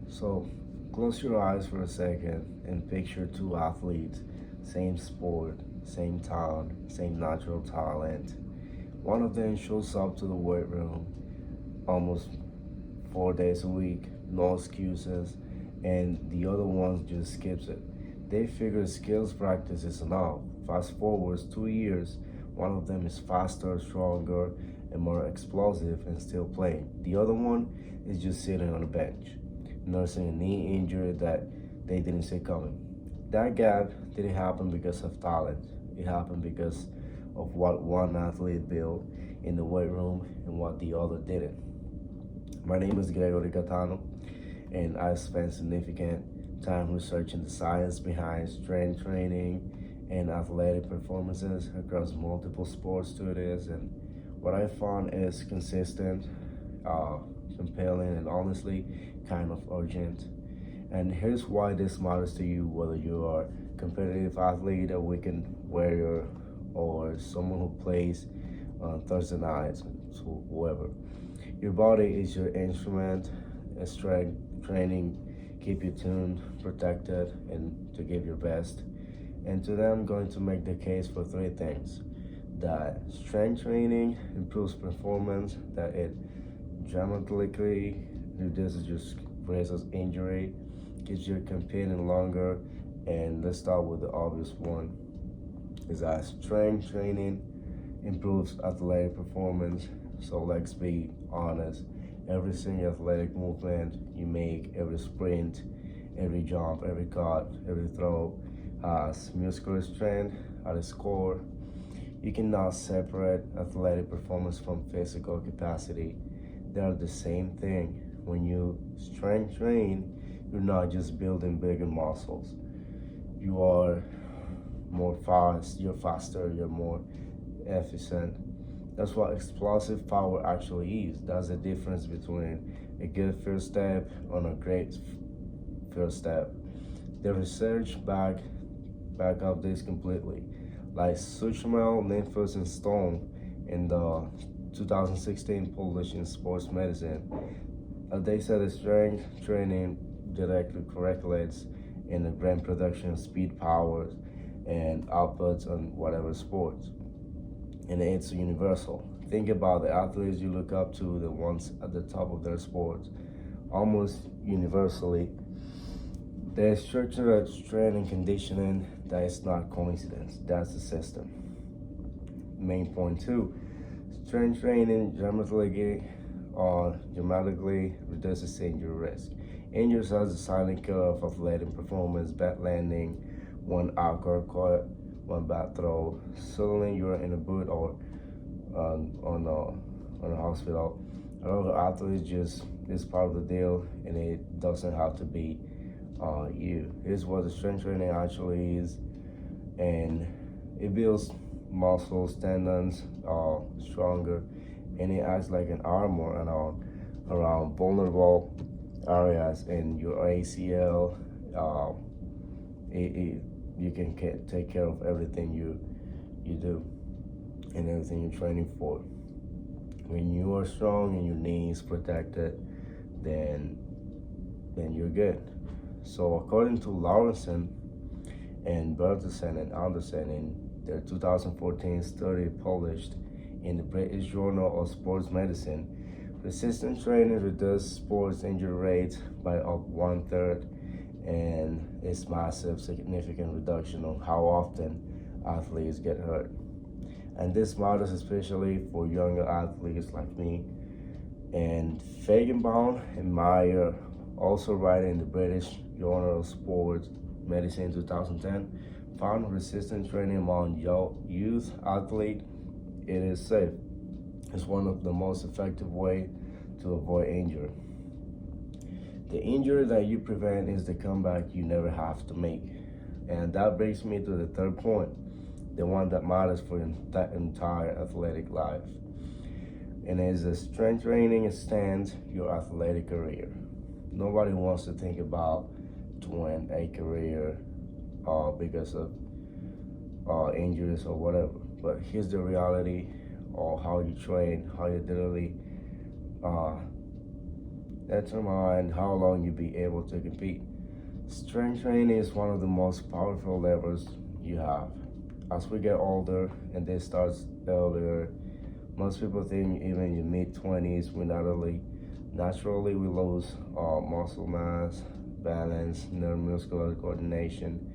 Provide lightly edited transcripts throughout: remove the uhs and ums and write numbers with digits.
So, close your eyes for a second and picture two athletes, same sport, same town, same natural talent. One of them shows up to the weight room almost 4 days a week, no excuses, and the other one just skips it. They figure skills practice is enough. Fast forwards 2 years, one of them is faster, stronger, and more explosive and still playing. The other one is just sitting on a bench, nursing a knee injury that they didn't see coming. That gap didn't happen because of talent. It happened because of what one athlete built in the weight room and what the other didn't. My name is Gregory Catano, and I've spent significant time researching the science behind strength training and athletic performances across multiple sports studies. And what I found is consistent, uh, compelling, and honestly kind of urgent. And here's why this matters to you, whether you are a competitive athlete, a weekend warrior, or someone who plays on Thursday nights, so whoever. Your body is your instrument, and strength training keep you tuned, protected, and to give your best. And today I'm going to make the case for three things: that strength training improves performance, that it dramatically reduces your risk of injury, keeps you competing longer, and let's start with the obvious one: is that strength training improves athletic performance. So let's be honest. Every single athletic movement you make, every sprint, every jump, every cut, every throw has muscular strength at its core. You cannot separate athletic performance from physical capacity. They are the same thing. When you strength train, you're not just building bigger muscles. You are more fast, you're faster, you're more efficient. That's what explosive power actually is. That's the difference between a good first step and a great first step. The research back up this completely. Like Suchmel, Nymphus, and Stone in the 2016 published in Sports Medicine, they said that strength training directly correlates in the brain production, speed, powers, and outputs on whatever sports. And it's universal. Think about the athletes you look up to, the ones at the top of their sports. Almost universally, there's structured strength and conditioning that is not coincidence. That's the system. Main point two: strength training dramatically reduces injury risk. Injuries are the silent killer of athletic performance. Bad landing, one awkward cut, one bad throw, suddenly you're in a boot or on a hospital. A lot of athletes just is part of the deal, and it doesn't have to be you. Here's what the strength training actually is, and it builds muscles, tendons, stronger, and it acts like an armor around vulnerable areas in your ACL. You can take care of everything you do and everything you're training for. When you are strong and your knee is protected, then you're good. So according to Lawrenson and Bertelsen and Anderson in their 2014 study published in the British Journal of Sports Medicine, resistance training reduced sports injury rates by up 1/3, and it's massive, significant reduction on how often athletes get hurt. And this matters especially for younger athletes like me. And Fagenbaum and Meyer, also writing in the British Journal of Sports Medicine in 2010, found resistance training among youth athletes, it is safe. It's one of the most effective ways to avoid injury. The injury that you prevent is the comeback you never have to make. And that brings me to the third point, the one that matters for that entire athletic life. And is the strength training extends your athletic career. Nobody wants to think about doing a career because of injuries or whatever. But here's the reality of how you train, how you literally uh, determine how long you'll be able to compete. Strength training is one of the most powerful levers you have. As we get older, and this starts earlier, most people think even in your mid-20s, naturally we lose muscle mass, balance, neuromuscular coordination,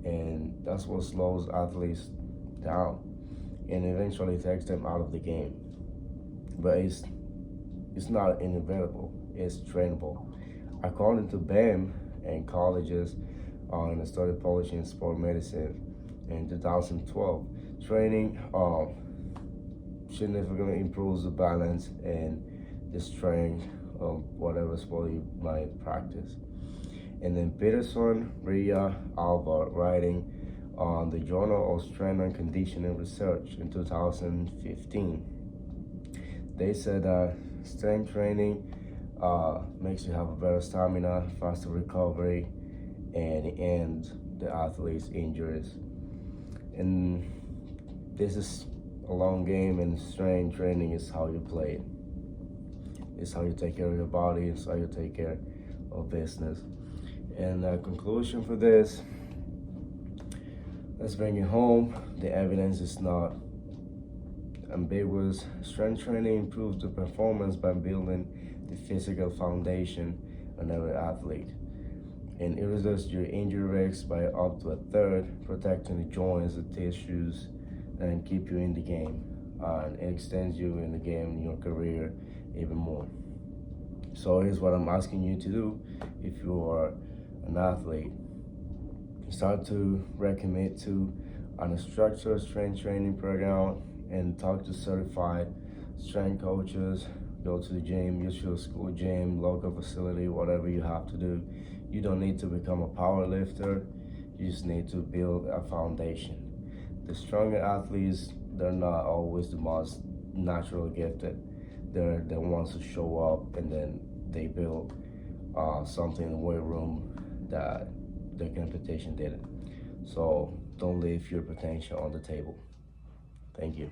and that's what slows athletes down and eventually takes them out of the game. But it's not inevitable, it's trainable. According to BAM and colleges in a study published in Sport Medicine in 2012, training significantly improves the balance and the strength of whatever sport you might practice. And then Peterson, Ria, Alvar, writing on the Journal of Strength and Conditioning Research in 2015, they said that strength training makes you have a better stamina, faster recovery, and end the athlete's injuries. And this is a long game, and strength training is how you play it. It's how you take care of your body, it's how you take care of business. And the conclusion for this, let's bring it home. The evidence is not ambiguous. Strength training improves the performance by building the physical foundation on every athlete. And it reduces your injury risks by up to a third, protecting the joints, the tissues, and keep you in the game. And it extends you in the game, in your career, even more. So here's what I'm asking you to do. If you are an athlete, start to recommit to an structured strength training program and talk to certified strength coaches. Go to the gym, use your school gym, local facility, whatever you have to do. You don't need to become a power lifter. You just need to build a foundation. The stronger athletes, they're not always the most natural gifted. They're the ones who show up and then they build something in the weight room that the competition didn't. So don't leave your potential on the table. Thank you.